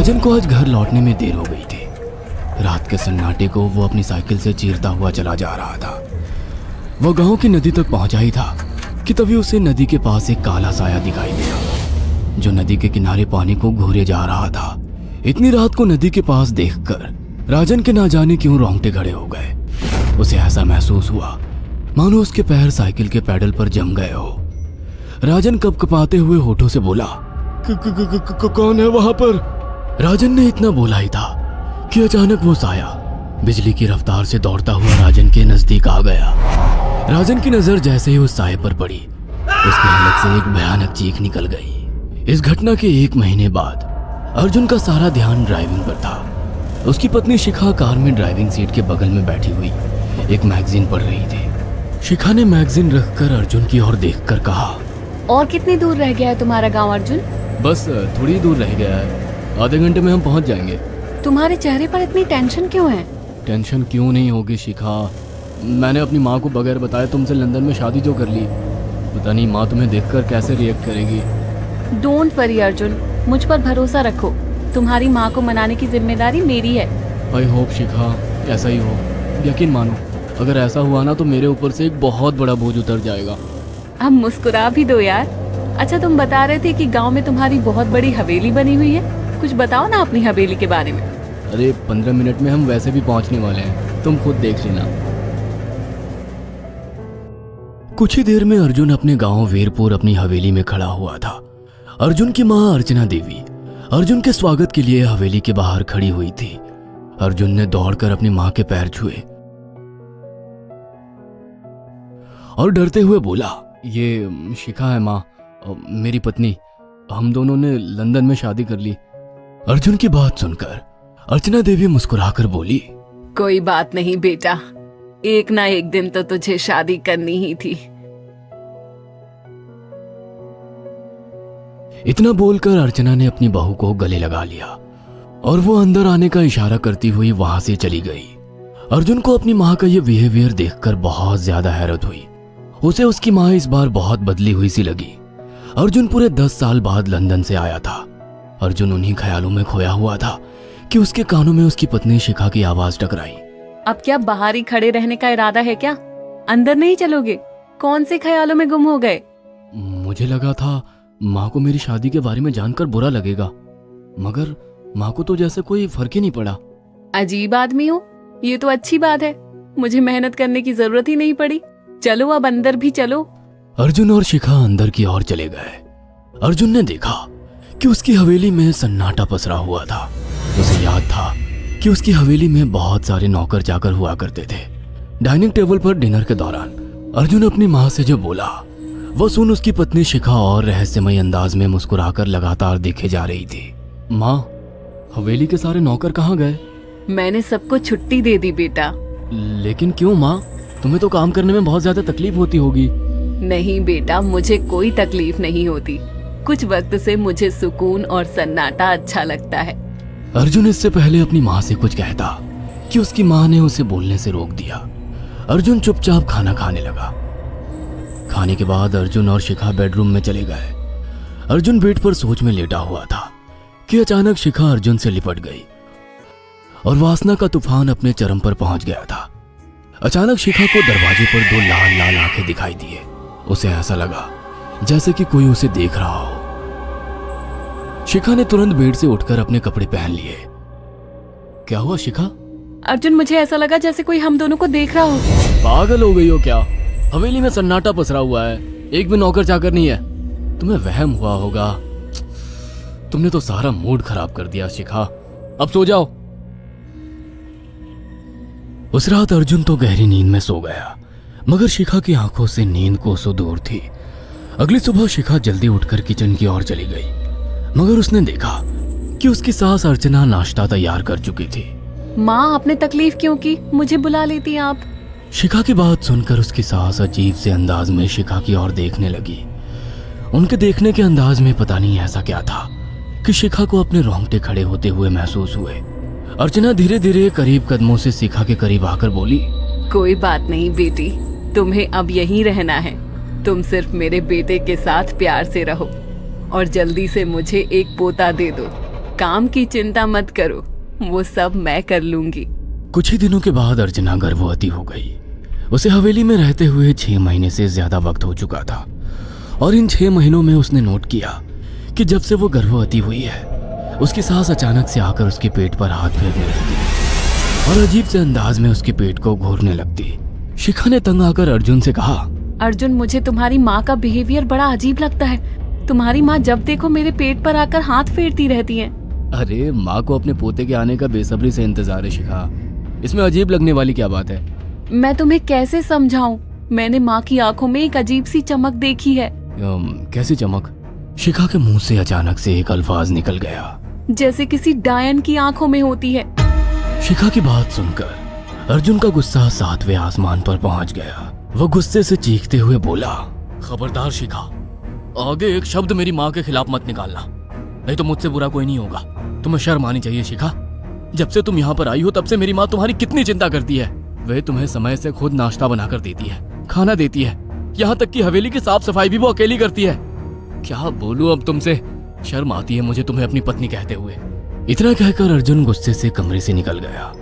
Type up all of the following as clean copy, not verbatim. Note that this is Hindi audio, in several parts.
राजन को आज घर लौटने में देर हो गई थी। रात के सन्नाटे को वो अपनी साइकिल से चीरता हुआ चला जा रहा था। वो गांव की नदी तक पहुंचा ही था कि तभी उसे नदी के पास एक काला साया दिखाई दिया जो नदी के किनारे पानी को घूरे जा रहा था। इतनी रात को नदी के पास देखकर राजन के ना जाने क्यों रोंगटे खड़े हो गए। उसे ऐसा महसूस हुआ मानो उसके पैर साइकिल के पैडल पर जम गए हो। राजन कपकपाते हुए होठों से बोला, कौन है वहां पर? राजन ने इतना बोला ही था कि अचानक वो साया बिजली की रफ्तार से दौड़ता हुआ राजन के नजदीक आ गया। राजन की नजर जैसे ही उस साये पर पड़ी, उसके हलक से एक भयानक चीख निकल गई। इस घटना के 1 महीने बाद अर्जुन का सारा ध्यान ड्राइविंग पर था। उसकी पत्नी शिखा कार में ड्राइविंग सीट के बगल में बैठी हुई एक मैगजीन पढ़ रही थी। शिखा ने मैगजीन रखकर अर्जुन की ओर देखकर कहा, और कितनी दूर रह गया है तुम्हारा गांव अर्जुन? बस थोड़ी दूर रह गया है, आधे घंटे में हम पहुंच जाएंगे। तुम्हारे चेहरे पर इतनी टेंशन क्यों है? टेंशन क्यों नहीं होगी शिखा, मैंने अपनी माँ को बगैर बताए तुमसे लंदन में शादी जो कर ली। पता नहीं माँ तुम्हें देखकर कैसे रिएक्ट करेगी। डोंट वरी अर्जुन, मुझ पर भरोसा रखो। तुम्हारी माँ को मनाने की जिम्मेदारी मेरी है। आई होप शिखा ऐसा ही हो। यकीन मानो अगर ऐसा हुआ ना तो मेरे ऊपर से एक बहुत बड़ा बोझ उतर जाएगा। अब मुस्कुरा भी दो यार। अच्छा, तुम बता रहे थे कि गांव में तुम्हारी बहुत बड़ी हवेली बनी हुई है, कुछ बताओ ना अपनी हवेली के बारे में। अरे 15 मिनट में हम वैसे भी पहुंचने वाले हैं, तुम खुद देख लेना। कुछ ही देर में अर्जुन अपने गांव वीरपुर अपनी हवेली में खड़ा हुआ था। अर्जुन की मां अर्चना देवी अर्जुन के स्वागत के लिए हवेली के बाहर खड़ी हुई थी। अर्जुन ने दौड़कर अपनी मां के पैर छुए और डरते हुए बोला, ये शिखा है मां, मेरी पत्नी। हम दोनों ने लंदन में शादी कर ली। अर्जुन की बात सुनकर अर्चना देवी मुस्कुराकर बोली, कोई बात नहीं बेटा, एक ना एक दिन तो तुझे शादी करनी ही थी। इतना बोलकर अर्चना ने अपनी बहू को गले लगा लिया और वो अंदर आने का इशारा करती हुई वहां से चली गई। अर्जुन को अपनी माँ का ये बिहेवियर देखकर बहुत ज्यादा हैरत हुई। उसे उसकी माँ इस बार बहुत बदली हुई सी लगी। अर्जुन पूरे 10 साल बाद लंदन से आया था। अर्जुन उन्हीं ख्यालों में खोया हुआ था कि उसके कानों में उसकी पत्नी शिखा की आवाज टकराई। अब क्या बाहर ही खड़े रहने का इरादा है क्या? अंदर नहीं चलोगे? कौन से ख्यालों में गुम हो गए? मुझे लगा था माँ को मेरी शादी के बारे में जानकर बुरा लगेगा, मगर माँ को तो जैसे कोई फर्क ही नहीं पड़ा। अजीब आदमी हो, ये तो अच्छी बात है। मुझे मेहनत करने की जरूरत ही नहीं पड़ी। चलो अब अंदर भी चलो। अर्जुन और शिखा अंदर की ओर चले गए। अर्जुन ने देखा कि उसकी हवेली में सन्नाटा पसरा हुआ था। उसे याद था कि उसकी हवेली में बहुत सारे नौकर चाकर हुआ करते थे। डाइनिंग टेबल पर डिनर के दौरान अर्जुन अपनी माँ से जो बोला वो सुन उसकी पत्नी शिखा और रहस्यमय अंदाज में मुस्कुराकर लगातार देखे जा रही थी। माँ, हवेली के सारे नौकर कहाँ गए? मैंने सबको छुट्टी दे दी बेटा। लेकिन क्यों माँ, तुम्हें तो काम करने में बहुत ज्यादा तकलीफ होती होगी। नहीं बेटा, मुझे कोई तकलीफ नहीं होती। कुछ वक्त से मुझे सुकून और सन्नाटा अच्छा लगता है। अर्जुन इससे पहले अपनी माँ से कुछ कहता कि उसकी माँ ने उसे बोलने से रोक दिया। अर्जुन चुपचाप खाना खाने लगा। खाने के बाद अर्जुन और शिखा बेडरूम में चले गए। अर्जुन बेड पर सोच में लेटा हुआ था कि अचानक शिखा अर्जुन से लिपट गई और वासना का तूफान अपने चरम पर पहुंच गया था। अचानक शिखा को दरवाजे पर 2 लाल लाल आंखें दिखाई दिए। उसे ऐसा लगा जैसे कि कोई उसे देख रहा हो। शिखा ने तुरंत बेड से उठकर अपने कपड़े पहन लिए। क्या हुआ शिखा? अर्जुन, मुझे ऐसा लगा जैसे कोई हम दोनों को देख रहा हो। पागल हो गई हो क्या? हवेली में सन्नाटा पसरा हुआ है, एक भी नौकर चाकर नहीं है। तुम्हें वहम हुआ होगा। तुमने तो सारा मूड खराब कर दिया शिखा, अब सो जाओ। उस रात अर्जुन तो गहरी नींद में सो गया, मगर शिखा की आंखों से नींद कोसों दूर थी। अगली सुबह शिखा जल्दी उठकर किचन की ओर चली गई, मगर उसने देखा कि उसकी सास अर्चना नाश्ता तैयार कर चुकी थी। माँ, आपने तकलीफ क्यों की? मुझे बुला लेती आप। शिखा की बात सुनकर उसकी सास अजीब से अंदाज में शिखा की ओर देखने लगी। उनके देखने के अंदाज में पता नहीं ऐसा क्या था कि शिखा को अपने रोंगटे खड़े होते हुए महसूस हुए। अर्चना धीरे धीरे करीब कदमों से शिखा के करीब आकर बोली, कोई बात नहीं बेटी, तुम्हें अब यहीं रहना है। तुम सिर्फ मेरे बेटे के साथ प्यार से रहो और जल्दी से मुझे एक पोता दे दो। काम की चिंता मत करो, वो सब मैं कर लूंगी। कुछ ही दिनों के बाद अर्चना गर्भवती हो गई। उसे हवेली में रहते हुए 6 महीने से ज्यादा वक्त हो चुका था और इन 6 महीनों में उसने नोट किया कि जब से वो गर्भवती हुई है उसकी सास अचानक से आकर उसके पेट पर हाथ फेरने लगती और अजीब से अंदाज में उसके पेट को घूरने लगती। शिखा ने तंग आकर अर्जुन से कहा, अर्जुन, मुझे तुम्हारी माँ का बिहेवियर बड़ा अजीब लगता है। तुम्हारी माँ जब देखो मेरे पेट पर आकर हाथ फेरती रहती है। अरे माँ को अपने पोते के आने का बेसब्री से इंतजार है शिखा, इसमें अजीब लगने वाली क्या बात है? मैं तुम्हें कैसे समझाऊं? मैंने माँ की आंखों में एक अजीब सी चमक देखी है। कैसी चमक? शिखा के मुंह से अचानक से एक अल्फाज निकल गया, जैसे किसी डायन की आंखों में होती है। शिखा की बात सुनकर अर्जुन का गुस्सा 7वें आसमान पर पहुंच गया। वो गुस्से से चीखते हुए बोला, खबरदार शिखा, आगे एक शब्द मेरी माँ के खिलाफ मत निकालना, नहीं तो मुझसे बुरा कोई नहीं होगा। तुम्हें शर्म आनी चाहिए शिखा। जब से तुम यहाँ पर आई हो तब से मेरी माँ तुम्हारी कितनी चिंता करती है। वह तुम्हें समय से खुद नाश्ता बनाकर देती है, खाना देती है, यहाँ तक कि हवेली की साफ सफाई भी वो अकेली करती है। क्या बोलूं अब तुमसे, शर्म आती है मुझे तुम्हें अपनी पत्नी कहते हुए। इतना कहकर अर्जुन गुस्से से कमरे से निकल गया।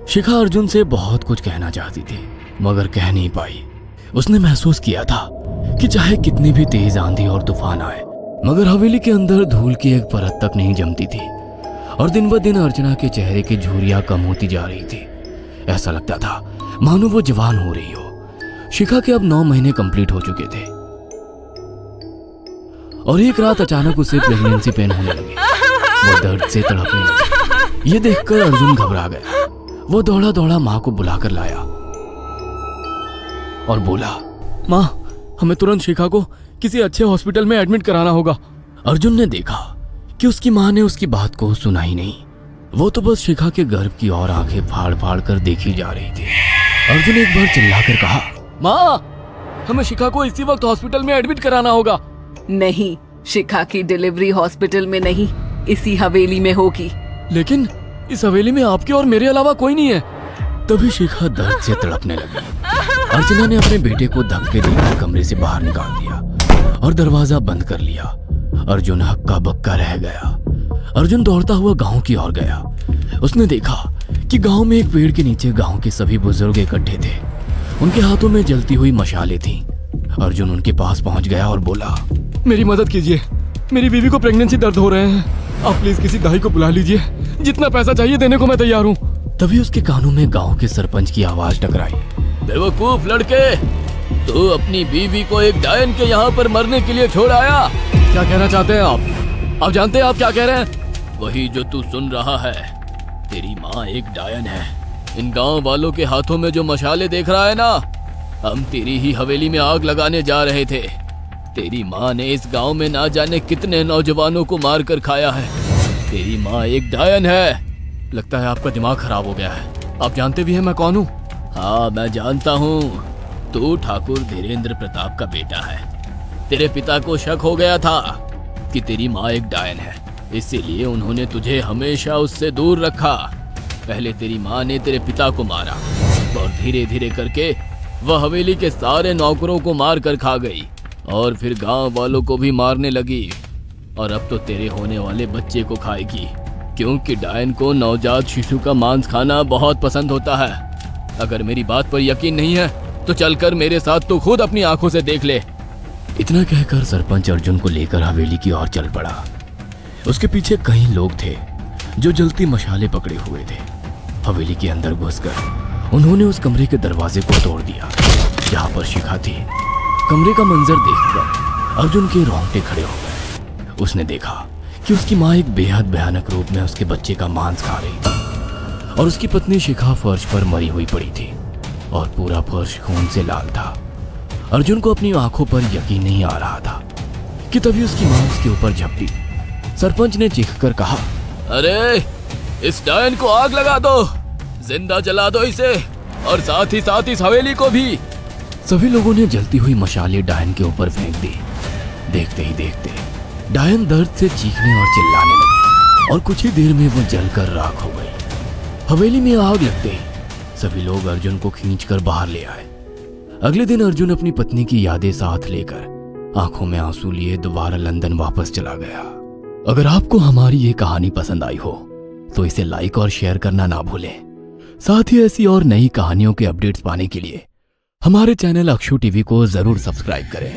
शिखा अर्जुन से बहुत कुछ कहना चाहती थी मगर कह नहीं पाई। उसने महसूस किया था कि चाहे कितनी भी तेज आंधी और तूफान आए मगर हवेली के अंदर धूल की एक परत तक नहीं जमती थी और दिन ब दिन अर्चना के चेहरे की झुर्रियां कम होती जा रही थी। ऐसा लगता था मानो वो जवान हो रही हो। शिखा के अब 9 महीने कंप्लीट हो चुके थे और एक रात अचानक उसे प्रेगनेंसी पेन होने लगी। वो दर्द से तड़पने लगी। ये देखकर अर्जुन घबरा गया। वो दौड़ा दौड़ा माँ को बुलाकर लाया और बोला, माँ, हमें तुरंत शिखा को किसी अच्छे हॉस्पिटल में एडमिट कराना होगा। अर्जुन ने देखा कि उसकी माँ ने उसकी बात को सुना ही नहीं। वो तो बस शिखा के गर्भ की ओर आंखें फाड़ फाड़ कर देखी जा रही थी। अर्जुन एक बार चिल्लाकर कहा, माँ, हमें शिखा को इसी वक्त हॉस्पिटल में एडमिट कराना होगा। नहीं, शिखा की डिलीवरी हॉस्पिटल में नहीं, इसी हवेली में होगी। लेकिन इस हवेली में आपके और मेरे अलावा कोई नहीं है। तभी शिखा दर्द से तड़पने लगी। अर्चना ने अपने बेटे को धक्के देकर कमरे से बाहर निकाल दिया और दरवाजा बंद कर लिया। अर्जुन हक्का बक्का रह गया। अर्जुन दौड़ता हुआ गांव की ओर गया। उसने देखा कि गांव में एक पेड़ के नीचे गांव के सभी बुजुर्ग इकट्ठे थे। उनके हाथों में जलती हुई मशालें थीं। अर्जुन उनके पास पहुंच गया और बोला, मेरी मदद कीजिए, मेरी बीवी को प्रेगनेंसी दर्द हो रहे हैं। आप प्लीज किसी दाई को बुला लीजिए, जितना पैसा चाहिए देने को मैं तैयार हूँ। तभी उसके कानों में गांव के सरपंच की आवाज टकराई, बेवकूफ लड़के, तू अपनी बीवी को एक डायन के यहाँ पर मरने के लिए छोड़ आया। क्या कहना चाहते हैं आप? आप जानते हैं आप क्या कह रहे हैं? वही जो तू सुन रहा है। तेरी माँ एक डायन है। इन गांव वालों के हाथों में जो मशाले देख रहा है ना, हम तेरी ही हवेली में आग लगाने जा रहे थे। तेरी माँ ने इस गांव में ना जाने कितने नौजवानों को मार कर खाया है। तेरी माँ एक डायन है। लगता है आपका दिमाग खराब हो गया है। आप जानते भी हैं मैं कौन हूँ? हाँ, मैं जानता हूँ। तू ठाकुर धीरेन्द्र प्रताप का बेटा है। तेरे पिता को शक हो गया था कि तेरी माँ एक डायन है, इसीलिए उन्होंने तुझे हमेशा उससे दूर रखा। पहले तेरी माँ ने तेरे पिता को मारा और धीरे धीरे करके वह हवेली के सारे नौकरों को मार कर खा गई और फिर गांव वालों को भी मारने लगी और अब तो तेरे होने वाले बच्चे को खाएगी, क्योंकि डायन को नवजात शिशु का मांस खाना बहुत पसंद होता है। अगर मेरी बात पर यकीन नहीं है तो चलकर मेरे साथ तू खुद अपनी आंखों से देख ले। इतना कहकर सरपंच अर्जुन को लेकर हवेली की ओर चल पड़ा। उसके पीछे कई लोग थे जो जलती मशाले पकड़े हुए थे। हवेली के अंदर घुसकर उन्होंने उस कमरे के दरवाजे को तोड़ दिया जहाँ पर शिखा थी। कमरे का मंजर देखकर अर्जुन के रोंगटे खड़े हो गए। उसने देखा कि उसकी माँ एक बेहद भयानक रूप में उसके बच्चे का मांस खा रही थी और उसकी पत्नी शिखा फर्श पर मरी हुई पड़ी थी और पूरा फर्श खून से लाल था। अर्जुन को अपनी आंखों पर यकीन नहीं आ रहा था कि तभी उसकी माँ उसके ऊपर झपटी। सरपंच ने चीखकर कहा, अरे इस डायन को आग लगा दो, जिंदा जला दो इसे और साथ ही साथ इस हवेली को भी। सभी लोगों ने जलती हुई मशाले डायन के ऊपर फेंक दी। देखते ही देखते डायन दर्द से चीखने और चिल्लाने लगी और कुछ ही देर में वो जलकर राख हो गई। हवेली में आग लगते ही सभी लोग अर्जुन को खींचकर बाहर ले आए। अगले दिन अर्जुन अपनी पत्नी की यादें साथ लेकर आंखों में आंसू लिए दोबारा लंदन वापस चला गया। अगर आपको हमारी ये कहानी पसंद आई हो तो इसे लाइक और शेयर करना ना भूलें। साथ ही ऐसी और नई कहानियों के अपडेट्स पाने के लिए हमारे चैनल अक्षु टीवी को जरूर सब्सक्राइब करें।